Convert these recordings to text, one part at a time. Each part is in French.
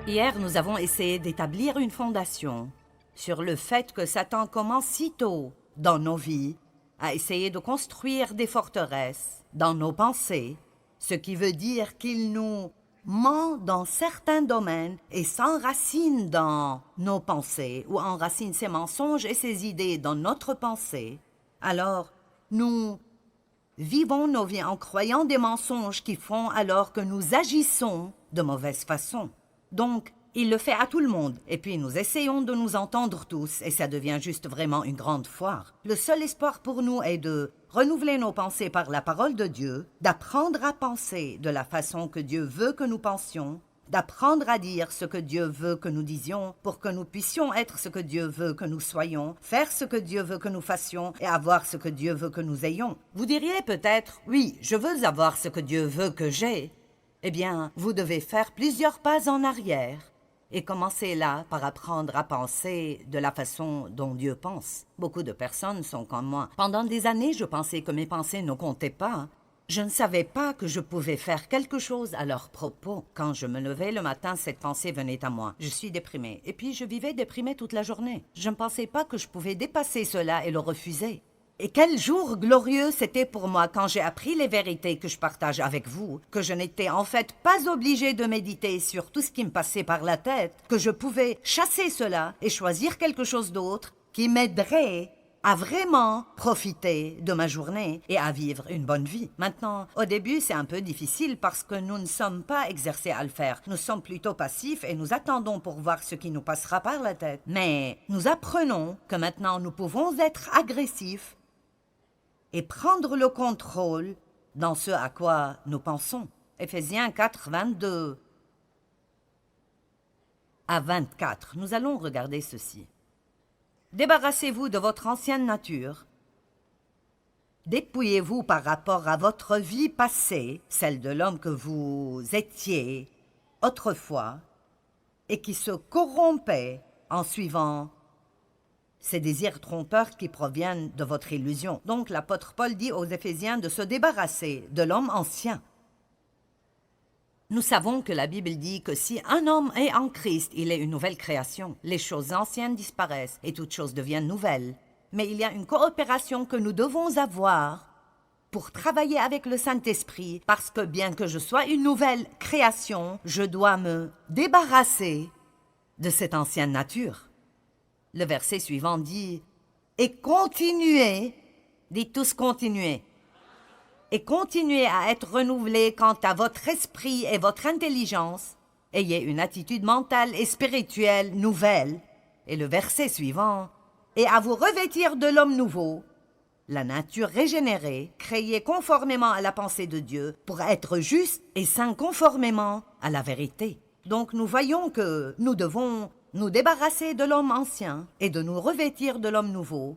Hier, nous avons essayé d'établir une fondation sur le fait que Satan commence si tôt dans nos vies à essayer de construire des forteresses dans nos pensées, ce qui veut dire qu'il nous ment dans certains domaines et s'enracine dans nos pensées ou enracine ses mensonges et ses idées dans notre pensée. Alors, nous vivons nos vies en croyant des mensonges qui font alors que nous agissons de mauvaise façon. Donc, il le fait à tout le monde, et puis nous essayons de nous entendre tous, et ça devient juste vraiment une grande foire. Le seul espoir pour nous est de renouveler nos pensées par la parole de Dieu, d'apprendre à penser de la façon que Dieu veut que nous pensions, d'apprendre à dire ce que Dieu veut que nous disions pour que nous puissions être ce que Dieu veut que nous soyons, faire ce que Dieu veut que nous fassions et avoir ce que Dieu veut que nous ayons. Vous diriez peut-être, oui, je veux avoir ce que Dieu veut que j'ai. Eh bien, vous devez faire plusieurs pas en arrière et commencer là par apprendre à penser de la façon dont Dieu pense. Beaucoup de personnes sont comme moi. Pendant des années, je pensais que mes pensées ne comptaient pas. Je ne savais pas que je pouvais faire quelque chose à leur propos. Quand je me levais le matin, cette pensée venait à moi. Je suis déprimée. Et puis je vivais déprimée toute la journée. Je ne pensais pas que je pouvais dépasser cela et le refuser. Et quel jour glorieux c'était pour moi quand j'ai appris les vérités que je partage avec vous, que je n'étais en fait pas obligée de méditer sur tout ce qui me passait par la tête, que je pouvais chasser cela et choisir quelque chose d'autre qui m'aiderait à vraiment profiter de ma journée et à vivre une bonne vie. Maintenant, au début, c'est un peu difficile parce que nous ne sommes pas exercés à le faire. Nous sommes plutôt passifs et nous attendons pour voir ce qui nous passera par la tête. Mais nous apprenons que maintenant nous pouvons être agressifs et prendre le contrôle dans ce à quoi nous pensons. Éphésiens 4, 22 à 24. Nous allons regarder ceci. Débarrassez-vous de votre ancienne nature. Dépouillez-vous par rapport à votre vie passée, celle de l'homme que vous étiez autrefois, et qui se corrompait en suivant ces désirs trompeurs qui proviennent de votre illusion. Donc l'apôtre Paul dit aux Éphésiens de se débarrasser de l'homme ancien. Nous savons que la Bible dit que si un homme est en Christ, il est une nouvelle création. Les choses anciennes disparaissent et toutes choses deviennent nouvelles. Mais il y a une coopération que nous devons avoir pour travailler avec le Saint-Esprit, parce que bien que je sois une nouvelle création, je dois me débarrasser de cette ancienne nature. Le verset suivant dit « Et continuez », dites tous « continuez », et continuez à être renouvelés quant à votre esprit et votre intelligence. Ayez une attitude mentale et spirituelle nouvelle. Et le verset suivant « Et à vous revêtir de l'homme nouveau, la nature régénérée, créée conformément à la pensée de Dieu, pour être juste et saint conformément à la vérité. » Donc nous voyons que nous devons nous débarrasser de l'homme ancien et de nous revêtir de l'homme nouveau,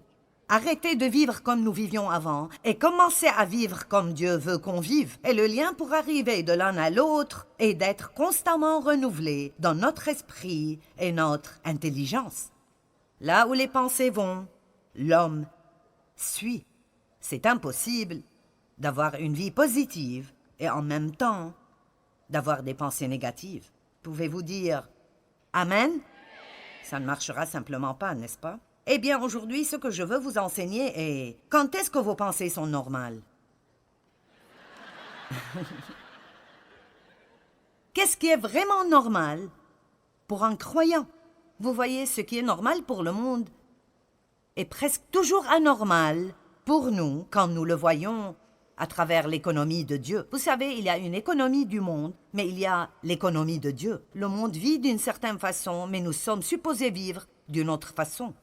arrêter de vivre comme nous vivions avant et commencer à vivre comme Dieu veut qu'on vive. Et le lien pour arriver de l'un à l'autre est d'être constamment renouvelé dans notre esprit et notre intelligence. Là où les pensées vont, l'homme suit. C'est impossible d'avoir une vie positive et en même temps d'avoir des pensées négatives. Pouvez-vous dire « Amen » ? Ça ne marchera simplement pas, n'est-ce pas? Eh bien, aujourd'hui, ce que je veux vous enseigner est quand est-ce que vos pensées sont normales? Qu'est-ce qui est vraiment normal pour un croyant? Vous voyez, ce qui est normal pour le monde est presque toujours anormal pour nous quand nous le voyons à travers l'économie de Dieu. Vous savez, il y a une économie du monde, mais il y a l'économie de Dieu. Le monde vit d'une certaine façon, mais nous sommes supposés vivre d'une autre façon.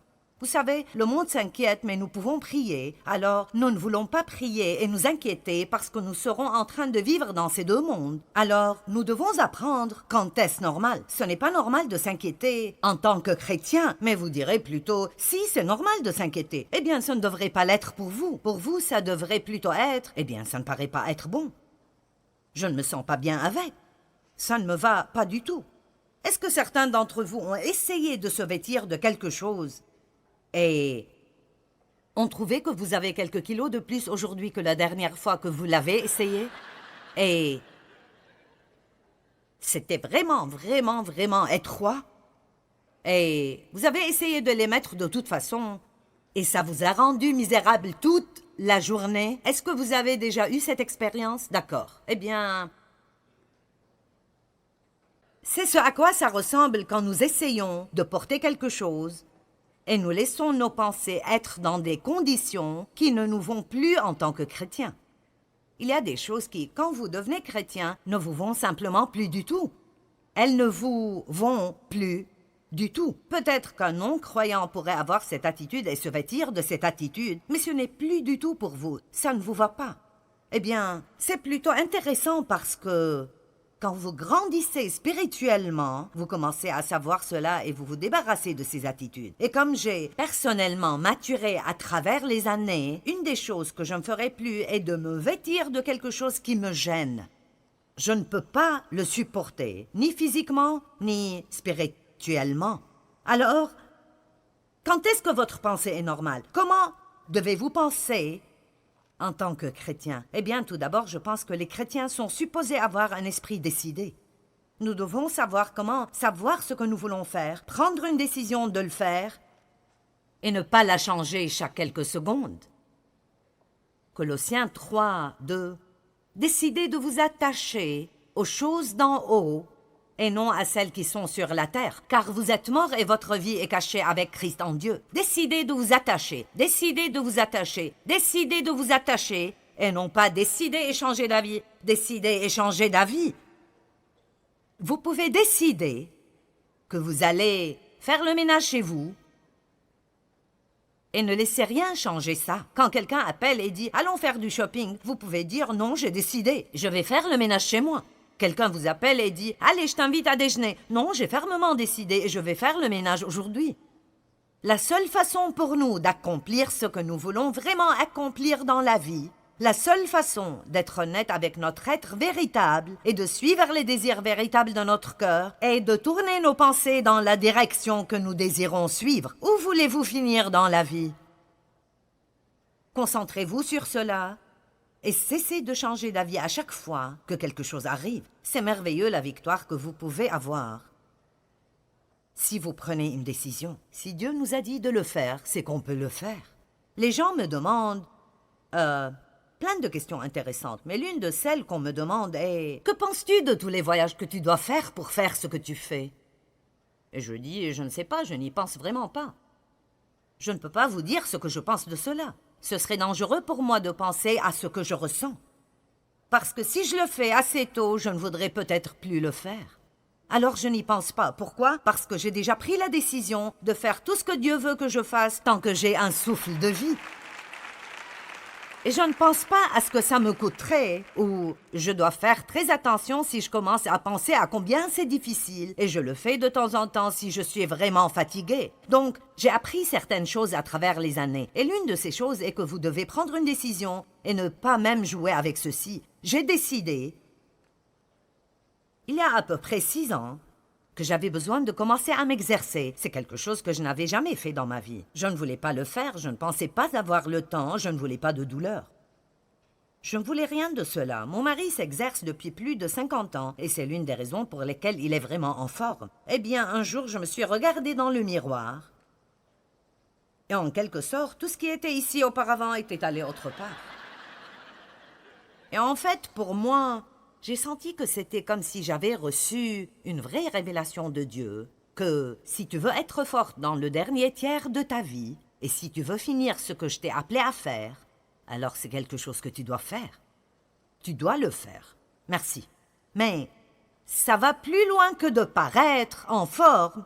Vous savez, le monde s'inquiète, mais nous pouvons prier. Alors, nous ne voulons pas prier et nous inquiéter parce que nous serons en train de vivre dans ces deux mondes. Alors, nous devons apprendre quand est-ce normal. Ce n'est pas normal de s'inquiéter en tant que chrétien, mais vous direz plutôt, si c'est normal de s'inquiéter, eh bien, ça ne devrait pas l'être pour vous. Pour vous, ça devrait plutôt être, eh bien, ça ne paraît pas être bon. Je ne me sens pas bien avec. Ça ne me va pas du tout. Est-ce que certains d'entre vous ont essayé de se vêtir de quelque chose et ont trouvé que vous avez quelques kilos de plus aujourd'hui que la dernière fois que vous l'avez essayé? Et C'était vraiment, vraiment, vraiment étroit. Et vous avez essayé de les mettre de toute façon. Et ça vous a rendu misérable toute la journée. Est-ce que vous avez déjà eu cette expérience? D'accord. Eh bien, c'est ce à quoi ça ressemble quand nous essayons de porter quelque chose et nous laissons nos pensées être dans des conditions qui ne nous vont plus en tant que chrétiens. Il y a des choses qui, quand vous devenez chrétien, ne vous vont simplement plus du tout. Elles ne vous vont plus du tout. Peut-être qu'un non-croyant pourrait avoir cette attitude et se vêtir de cette attitude, mais ce n'est plus du tout pour vous. Ça ne vous va pas. Eh bien, c'est plutôt intéressant parce que quand vous grandissez spirituellement, vous commencez à savoir cela et vous vous débarrassez de ces attitudes. Et comme j'ai personnellement maturé à travers les années, une des choses que je ne ferai plus est de me vêtir de quelque chose qui me gêne. Je ne peux pas le supporter, ni physiquement, ni spirituellement. Alors, quand est-ce que votre pensée est normale? Comment devez-vous penser en tant que chrétien? Eh bien, tout d'abord, je pense que les chrétiens sont supposés avoir un esprit décidé. Nous devons savoir comment savoir ce que nous voulons faire, prendre une décision de le faire et ne pas la changer chaque quelques secondes. Colossiens 3, 2. Décidez de vous attacher aux choses d'en haut et non à celles qui sont sur la terre, car vous êtes morts et votre vie est cachée avec Christ en Dieu. Décidez de vous attacher, décidez de vous attacher, décidez de vous attacher, et non pas décider et changer d'avis, décider et changer d'avis. Vous pouvez décider que vous allez faire le ménage chez vous et ne laissez rien changer ça. Quand quelqu'un appelle et dit « Allons faire du shopping », vous pouvez dire « Non, j'ai décidé, je vais faire le ménage chez moi ». Quelqu'un vous appelle et dit « Allez, je t'invite à déjeuner ». Non, j'ai fermement décidé et je vais faire le ménage aujourd'hui. La seule façon pour nous d'accomplir ce que nous voulons vraiment accomplir dans la vie, la seule façon d'être honnête avec notre être véritable et de suivre les désirs véritables de notre cœur est de tourner nos pensées dans la direction que nous désirons suivre. Où voulez-vous finir dans la vie? Concentrez-vous sur cela et cessez de changer d'avis à chaque fois que quelque chose arrive. C'est merveilleux la victoire que vous pouvez avoir. Si vous prenez une décision, si Dieu nous a dit de le faire, c'est qu'on peut le faire. Les gens me demandent plein de questions intéressantes, mais l'une de celles qu'on me demande est « Que penses-tu de tous les voyages que tu dois faire pour faire ce que tu fais ?» Et je dis « Je ne sais pas, je n'y pense vraiment pas. Je ne peux pas vous dire ce que je pense de cela. Ce serait dangereux pour moi de penser à ce que je ressens. Parce que si je le fais assez tôt, je ne voudrais peut-être plus le faire. Alors je n'y pense pas. Pourquoi? Parce que j'ai déjà pris la décision de faire tout ce que Dieu veut que je fasse tant que j'ai un souffle de vie. Et je ne pense pas à ce que ça me coûterait, ou je dois faire très attention si je commence à penser à combien c'est difficile, et je le fais de temps en temps si je suis vraiment fatiguée. Donc, j'ai appris certaines choses à travers les années, et l'une de ces choses est que vous devez prendre une décision et ne pas même jouer avec ceci. J'ai décidé, il y a à peu près 6 ans, que j'avais besoin de commencer à m'exercer. C'est quelque chose que je n'avais jamais fait dans ma vie. Je ne voulais pas le faire, je ne pensais pas avoir le temps, je ne voulais pas de douleur. Je ne voulais rien de cela. Mon mari s'exerce depuis plus de 50 ans, et c'est l'une des raisons pour lesquelles il est vraiment en forme. Eh bien, un jour, je me suis regardée dans le miroir, et en quelque sorte, tout ce qui était ici auparavant était allé autre part. Et en fait, pour moi, j'ai senti que c'était comme si j'avais reçu une vraie révélation de Dieu, que si tu veux être forte dans le dernier tiers de ta vie, et si tu veux finir ce que je t'ai appelé à faire, alors c'est quelque chose que tu dois faire. Tu dois le faire. Merci. Mais ça va plus loin que de paraître en forme.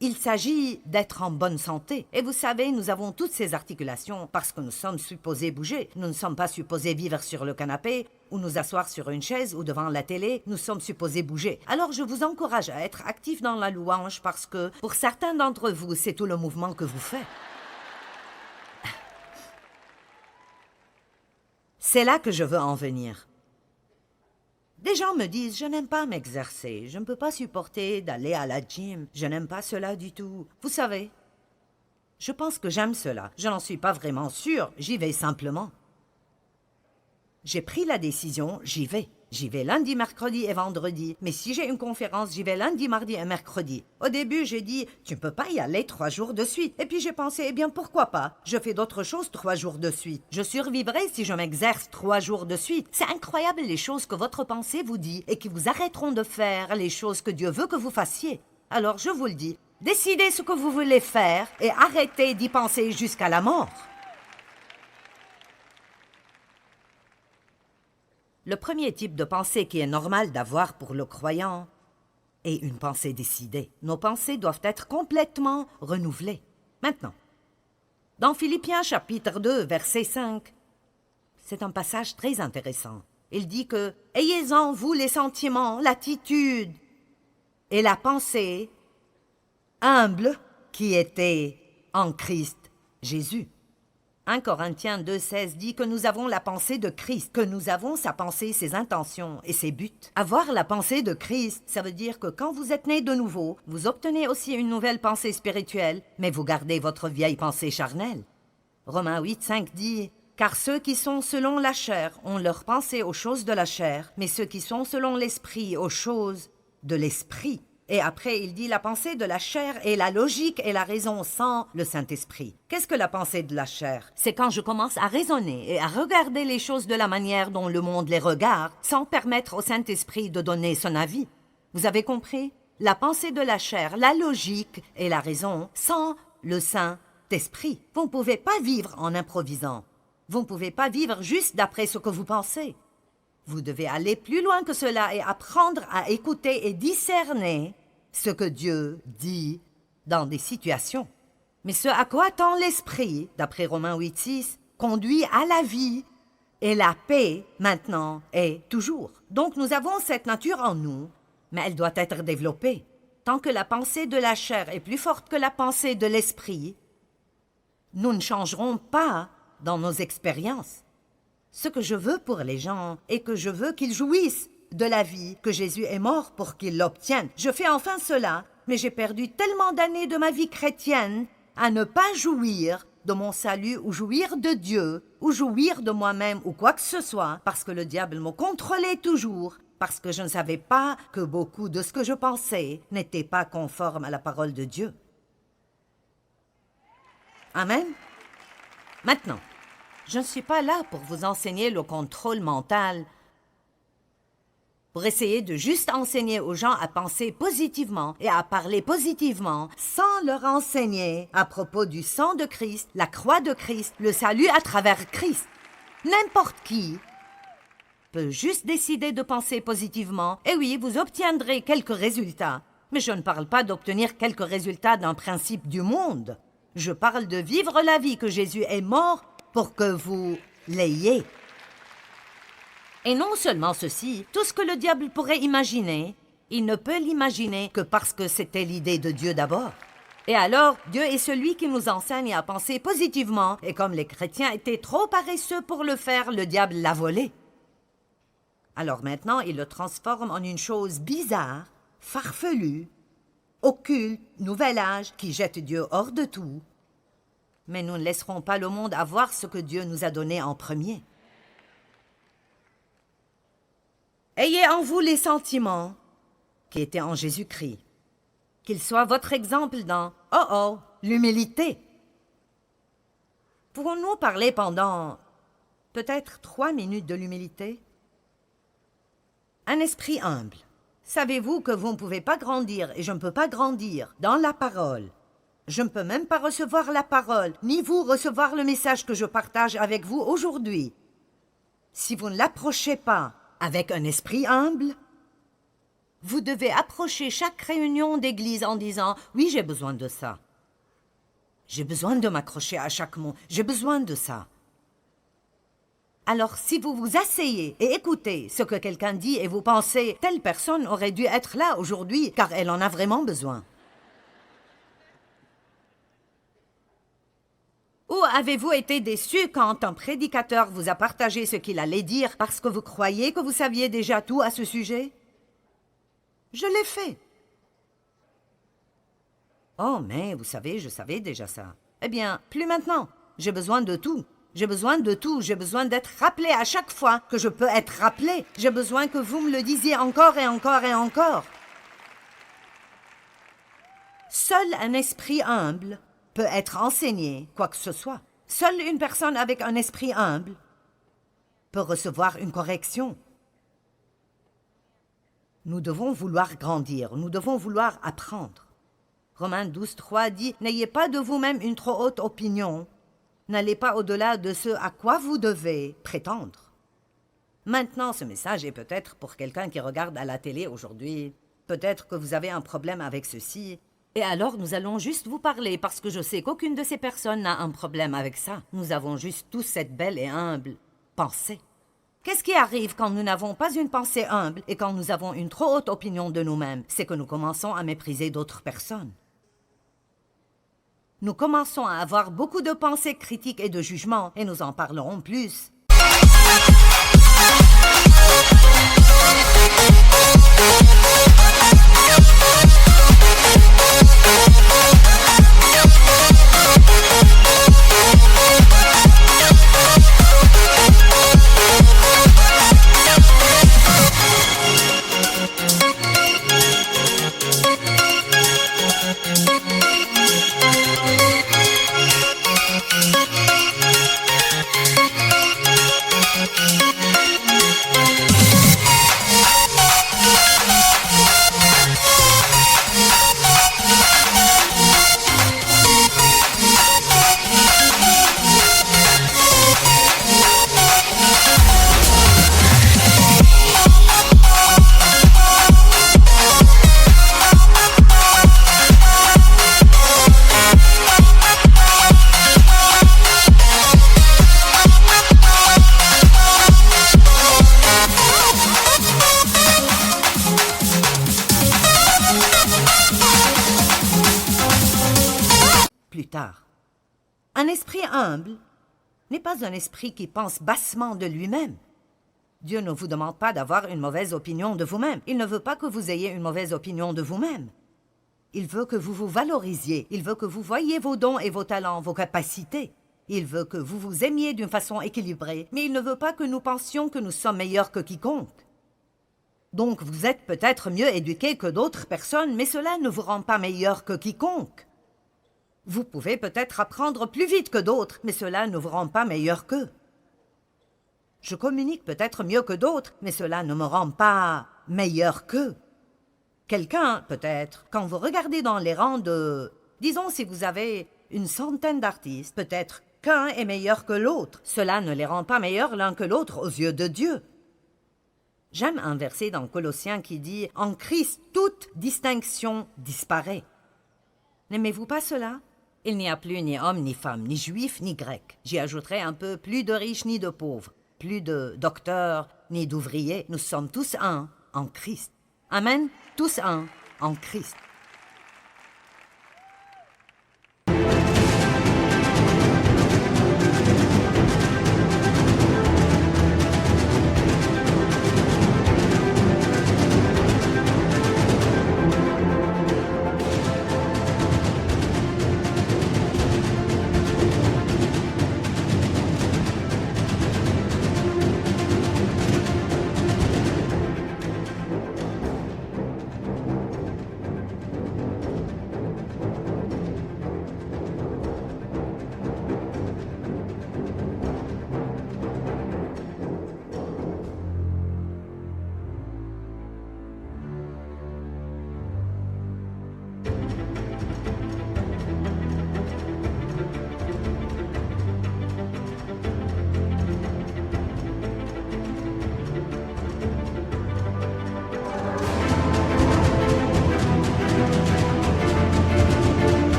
Il s'agit d'être en bonne santé. Et vous savez, nous avons toutes ces articulations parce que nous sommes supposés bouger. Nous ne sommes pas supposés vivre sur le canapé ou nous asseoir sur une chaise ou devant la télé. Nous sommes supposés bouger. Alors je vous encourage à être actifs dans la louange parce que pour certains d'entre vous, c'est tout le mouvement que vous faites. C'est là que je veux en venir. Des gens me disent « Je n'aime pas m'exercer, je ne peux pas supporter d'aller à la gym, je n'aime pas cela du tout. » Vous savez, je pense que j'aime cela. Je n'en suis pas vraiment sûre, j'y vais simplement. J'ai pris la décision, j'y vais. J'y vais lundi, mercredi et vendredi. Mais si j'ai une conférence, j'y vais lundi, mardi et mercredi. Au début, j'ai dit, tu ne peux pas y aller 3 jours de suite. Et puis j'ai pensé, eh bien pourquoi pas? Je fais d'autres choses 3 jours de suite. Je survivrai si je m'exerce 3 jours de suite. C'est incroyable les choses que votre pensée vous dit et qui vous arrêteront de faire les choses que Dieu veut que vous fassiez. Alors je vous le dis, décidez ce que vous voulez faire et arrêtez d'y penser jusqu'à la mort. Le premier type de pensée qui est normal d'avoir pour le croyant est une pensée décidée. Nos pensées doivent être complètement renouvelées. Maintenant, dans Philippiens chapitre 2, verset 5, c'est un passage très intéressant. Il dit que « Ayez en vous les sentiments, l'attitude et la pensée humble qui étaient en Christ Jésus. » 1 Corinthiens 2,16 dit que nous avons la pensée de Christ, que nous avons sa pensée, ses intentions et ses buts. Avoir la pensée de Christ, ça veut dire que quand vous êtes né de nouveau, vous obtenez aussi une nouvelle pensée spirituelle, mais vous gardez votre vieille pensée charnelle. Romains 8,5 dit « Car ceux qui sont selon la chair ont leur pensée aux choses de la chair, mais ceux qui sont selon l'esprit aux choses de l'esprit. » Et après, il dit la pensée de la chair est la logique et la raison sans le Saint-Esprit. Qu'est-ce que la pensée de la chair? C'est quand je commence à raisonner et à regarder les choses de la manière dont le monde les regarde, sans permettre au Saint-Esprit de donner son avis. Vous avez compris? La pensée de la chair, la logique et la raison sans le Saint-Esprit. Vous ne pouvez pas vivre en improvisant. Vous ne pouvez pas vivre juste d'après ce que vous pensez. Vous devez aller plus loin que cela et apprendre à écouter et discerner ce que Dieu dit dans des situations. Mais ce à quoi tend l'esprit, d'après Romains 8,6, conduit à la vie et la paix maintenant et toujours. Donc nous avons cette nature en nous, mais elle doit être développée. Tant que la pensée de la chair est plus forte que la pensée de l'esprit, nous ne changerons pas dans nos expériences. Ce que je veux pour les gens est que je veux qu'ils jouissent de la vie, que Jésus est mort pour qu'ils l'obtiennent. Je fais enfin cela, mais j'ai perdu tellement d'années de ma vie chrétienne à ne pas jouir de mon salut ou jouir de Dieu ou jouir de moi-même ou quoi que ce soit parce que le diable me contrôlait toujours, parce que je ne savais pas que beaucoup de ce que je pensais n'était pas conforme à la parole de Dieu. Amen. Maintenant, je ne suis pas là pour vous enseigner le contrôle mental, pour essayer de juste enseigner aux gens à penser positivement et à parler positivement sans leur enseigner à propos du sang de Christ, la croix de Christ, le salut à travers Christ. N'importe qui peut juste décider de penser positivement et oui, vous obtiendrez quelques résultats. Mais je ne parle pas d'obtenir quelques résultats d'un principe du monde. Je parle de vivre la vie que Jésus est mort pour que vous l'ayez. Et non seulement ceci, tout ce que le diable pourrait imaginer, il ne peut l'imaginer que parce que c'était l'idée de Dieu d'abord. Et alors, Dieu est celui qui nous enseigne à penser positivement, et comme les chrétiens étaient trop paresseux pour le faire, le diable l'a volé. Alors maintenant, il le transforme en une chose bizarre, farfelue, occulte, nouvel âge, qui jette Dieu hors de tout. Mais nous ne laisserons pas le monde avoir ce que Dieu nous a donné en premier. Ayez en vous les sentiments qui étaient en Jésus-Christ. Qu'il soit votre exemple dans l'humilité. Pouvons-nous parler pendant peut-être 3 minutes de l'humilité? Un esprit humble. Savez-vous que vous ne pouvez pas grandir et je ne peux pas grandir dans la parole? Je ne peux même pas recevoir la parole, ni vous recevoir le message que je partage avec vous aujourd'hui. Si vous ne l'approchez pas avec un esprit humble, vous devez approcher chaque réunion d'église en disant « Oui, j'ai besoin de ça. J'ai besoin de m'accrocher à chaque mot. J'ai besoin de ça. » Alors, si vous vous asseyez et écoutez ce que quelqu'un dit et vous pensez « Telle personne aurait dû être là aujourd'hui car elle en a vraiment besoin. » Ou avez-vous été déçu quand un prédicateur vous a partagé ce qu'il allait dire parce que vous croyez que vous saviez déjà tout à ce sujet? Je l'ai fait. Oh, mais vous savez, je savais déjà ça. Eh bien, plus maintenant. J'ai besoin de tout. J'ai besoin de tout. J'ai besoin d'être rappelé à chaque fois que je peux être rappelé. J'ai besoin que vous me le disiez encore et encore et encore. Seul un esprit humble peut être enseigné quoi que ce soit. Seule une personne avec un esprit humble peut recevoir une correction. Nous devons vouloir grandir, nous devons vouloir apprendre. Romains 12:3 dit « N'ayez pas de vous-même une trop haute opinion. N'allez pas au-delà de ce à quoi vous devez prétendre. » Maintenant, ce message est peut-être pour quelqu'un qui regarde à la télé aujourd'hui. Peut-être que vous avez un problème avec ceci. Et alors, nous allons juste vous parler parce que je sais qu'aucune de ces personnes n'a un problème avec ça. Nous avons juste tous cette belle et humble pensée. Qu'est-ce qui arrive quand nous n'avons pas une pensée humble et quand nous avons une trop haute opinion de nous-mêmes? C'est que nous commençons à mépriser d'autres personnes. Nous commençons à avoir beaucoup de pensées critiques et de jugements, et nous en parlerons plus. Plus tard. Un esprit humble n'est pas un esprit qui pense bassement de lui-même. Dieu ne vous demande pas d'avoir une mauvaise opinion de vous-même. Il ne veut pas que vous ayez une mauvaise opinion de vous-même. Il veut que vous vous valorisiez. Il veut que vous voyiez vos dons et vos talents, vos capacités. Il veut que vous vous aimiez d'une façon équilibrée, mais il ne veut pas que nous pensions que nous sommes meilleurs que quiconque. Donc vous êtes peut-être mieux éduqués que d'autres personnes, mais cela ne vous rend pas meilleur que quiconque. Vous pouvez peut-être apprendre plus vite que d'autres, mais cela ne vous rend pas meilleur qu'eux. Je communique peut-être mieux que d'autres, mais cela ne me rend pas meilleur qu'eux. Quelqu'un, peut-être, quand vous regardez dans les rangs de... Disons, si vous avez une centaine d'artistes, peut-être qu'un est meilleur que l'autre. Cela ne les rend pas meilleurs l'un que l'autre aux yeux de Dieu. J'aime un verset dans Colossiens qui dit « En Christ, toute distinction disparaît. » N'aimez-vous pas cela? Il n'y a plus ni homme, ni femme, ni juif, ni grec. J'y ajouterai un peu plus de riches ni de pauvres, plus de docteurs ni d'ouvriers. Nous sommes tous un en Christ. Amen. Tous un en Christ.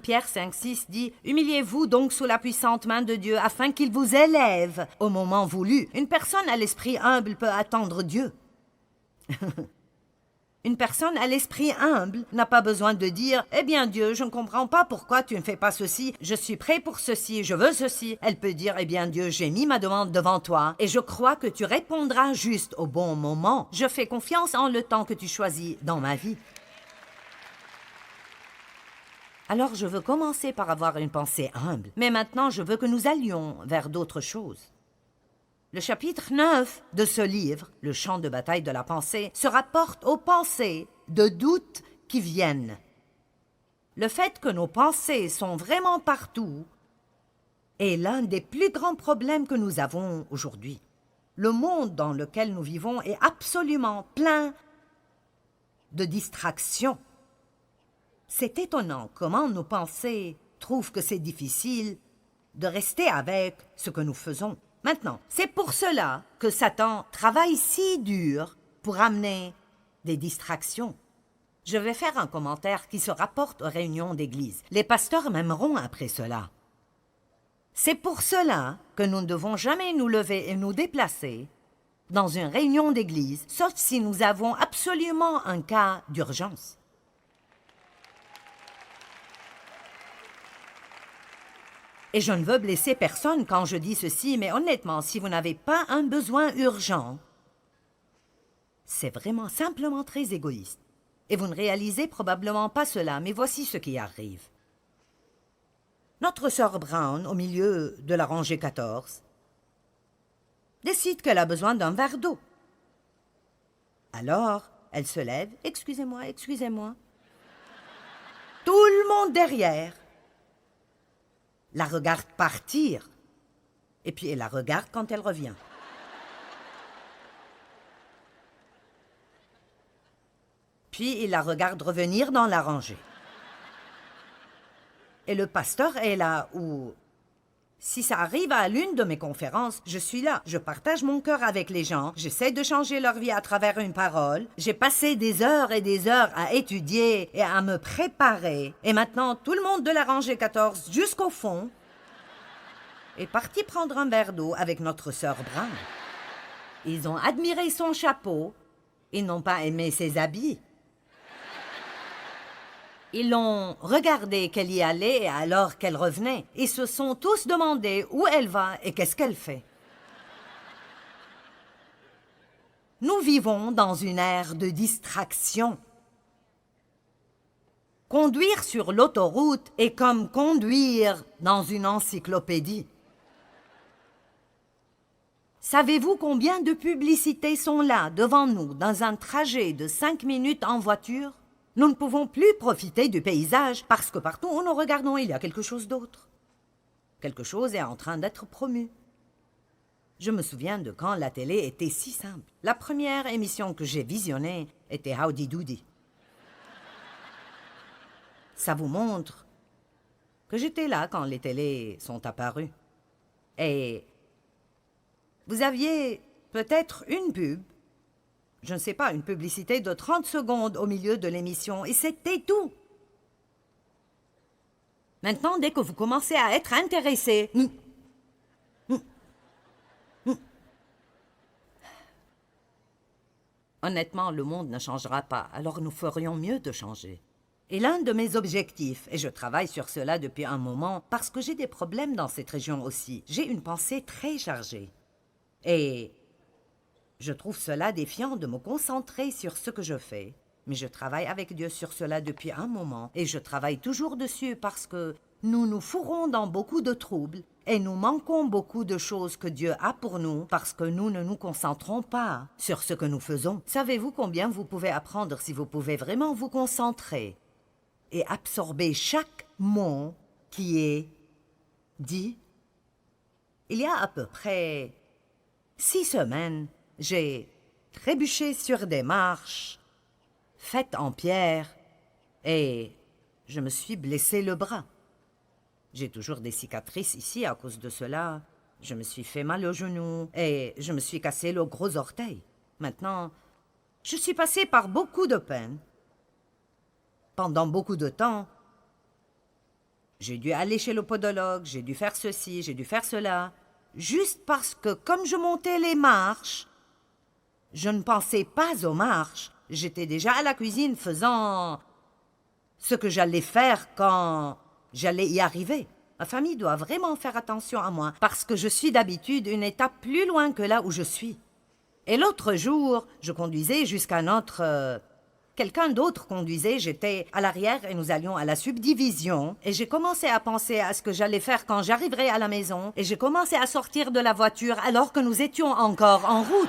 Pierre 5,6 dit « Humiliez-vous donc sous la puissante main de Dieu afin qu'il vous élève au moment voulu. » Une personne à l'esprit humble peut attendre Dieu. Une personne à l'esprit humble n'a pas besoin de dire « Eh bien Dieu, je ne comprends pas pourquoi tu ne fais pas ceci, je suis prêt pour ceci, je veux ceci. » Elle peut dire « Eh bien Dieu, j'ai mis ma demande devant toi et je crois que tu répondras juste au bon moment. Je fais confiance en le temps que tu choisis dans ma vie. » Alors je veux commencer par avoir une pensée humble, mais maintenant je veux que nous allions vers d'autres choses. Le chapitre 9 de ce livre, le champ de bataille de la pensée, se rapporte aux pensées de doute qui viennent. Le fait que nos pensées sont vraiment partout est l'un des plus grands problèmes que nous avons aujourd'hui. Le monde dans lequel nous vivons est absolument plein de distractions. C'est étonnant comment nos pensées trouvent que c'est difficile de rester avec ce que nous faisons. Maintenant, c'est pour cela que Satan travaille si dur pour amener des distractions. Je vais faire un commentaire qui se rapporte aux réunions d'église. Les pasteurs m'aimeront après cela. C'est pour cela que nous ne devons jamais nous lever et nous déplacer dans une réunion d'église, sauf si nous avons absolument un cas d'urgence. Et je ne veux blesser personne quand je dis ceci, mais honnêtement, si vous n'avez pas un besoin urgent, c'est vraiment simplement très égoïste. Et vous ne réalisez probablement pas cela, mais voici ce qui arrive. Notre sœur Brown, au milieu de la rangée 14, décide qu'elle a besoin d'un verre d'eau. Alors, elle se lève. « Excusez-moi, excusez-moi. » Tout le monde derrière la regarde partir, et puis elle la regarde quand elle revient. Puis il la regarde revenir dans la rangée. Et le pasteur est là où, si ça arrive à l'une de mes conférences, je suis là. Je partage mon cœur avec les gens. J'essaie de changer leur vie à travers une parole. J'ai passé des heures et des heures à étudier et à me préparer. Et maintenant, tout le monde de la rangée 14 jusqu'au fond est parti prendre un verre d'eau avec notre sœur Brown. Ils ont admiré son chapeau. Ils n'ont pas aimé ses habits. Ils l'ont regardé qu'elle y allait et alors qu'elle revenait. Ils se sont tous demandé où elle va et qu'est-ce qu'elle fait. Nous vivons dans une ère de distraction. Conduire sur l'autoroute est comme conduire dans une encyclopédie. Savez-vous combien de publicités sont là, devant nous, dans un trajet de 5 minutes en voiture? Nous ne pouvons plus profiter du paysage parce que partout où nous regardons, il y a quelque chose d'autre. Quelque chose est en train d'être promu. Je me souviens de quand la télé était si simple. La première émission que j'ai visionnée était Howdy Doody. Ça vous montre que j'étais là quand les télés sont apparues. Et vous aviez peut-être une pub, je ne sais pas, une publicité de 30 secondes au milieu de l'émission, et c'était tout. Maintenant, dès que vous commencez à être intéressé, honnêtement, le monde ne changera pas, alors nous ferions mieux de changer. Et l'un de mes objectifs, et je travaille sur cela depuis un moment, parce que j'ai des problèmes dans cette région aussi, j'ai une pensée très chargée. Et je trouve cela défiant de me concentrer sur ce que je fais. Mais je travaille avec Dieu sur cela depuis un moment, et je travaille toujours dessus parce que nous nous fourrons dans beaucoup de troubles, et nous manquons beaucoup de choses que Dieu a pour nous parce que nous ne nous concentrons pas sur ce que nous faisons. Savez-vous combien vous pouvez apprendre si vous pouvez vraiment vous concentrer et absorber chaque mot qui est dit? Il y a à peu près 6 semaines, j'ai trébuché sur des marches faites en pierre et je me suis blessé le bras. J'ai toujours des cicatrices ici à cause de cela. Je me suis fait mal au genou et je me suis cassé le gros orteil. Maintenant, je suis passé par beaucoup de peine. Pendant beaucoup de temps, j'ai dû aller chez le podologue, j'ai dû faire ceci, j'ai dû faire cela, juste parce que comme je montais les marches, je ne pensais pas aux marches. J'étais déjà à la cuisine faisant ce que j'allais faire quand j'allais y arriver. Ma famille doit vraiment faire attention à moi parce que je suis d'habitude une étape plus loin que là où je suis. Et l'autre jour, je conduisais jusqu'à notre quelqu'un d'autre conduisait, j'étais à l'arrière et nous allions à la subdivision. Et j'ai commencé à penser à ce que j'allais faire quand j'arriverais à la maison. Et j'ai commencé à sortir de la voiture alors que nous étions encore en route.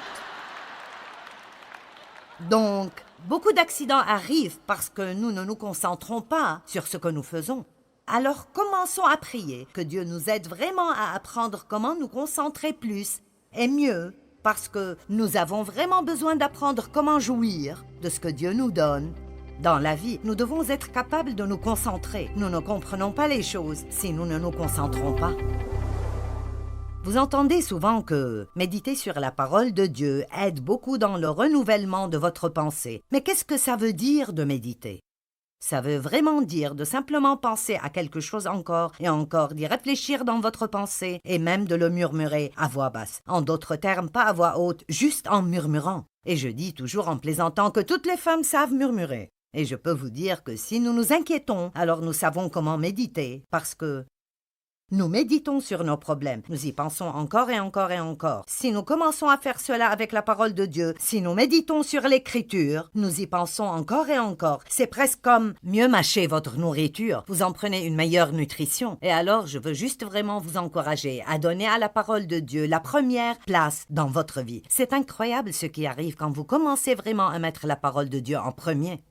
Donc, beaucoup d'accidents arrivent parce que nous ne nous concentrons pas sur ce que nous faisons. Alors commençons à prier, que Dieu nous aide vraiment à apprendre comment nous concentrer plus et mieux, parce que nous avons vraiment besoin d'apprendre comment jouir de ce que Dieu nous donne. Dans la vie, nous devons être capables de nous concentrer. Nous ne comprenons pas les choses si nous ne nous concentrons pas. Vous entendez souvent que méditer sur la parole de Dieu aide beaucoup dans le renouvellement de votre pensée. Mais qu'est-ce que ça veut dire de méditer? Ça veut vraiment dire de simplement penser à quelque chose encore et encore, d'y réfléchir dans votre pensée et même de le murmurer à voix basse. En d'autres termes, pas à voix haute, juste en murmurant. Et je dis toujours en plaisantant que toutes les femmes savent murmurer. Et je peux vous dire que si nous nous inquiétons, alors nous savons comment méditer, parce que nous méditons sur nos problèmes, nous y pensons encore et encore et encore. Si nous commençons à faire cela avec la parole de Dieu, si nous méditons sur l'Écriture, nous y pensons encore et encore. C'est presque comme mieux mâcher votre nourriture, vous en prenez une meilleure nutrition. Et alors, je veux juste vraiment vous encourager à donner à la parole de Dieu la première place dans votre vie. C'est incroyable ce qui arrive quand vous commencez vraiment à mettre la parole de Dieu en premier.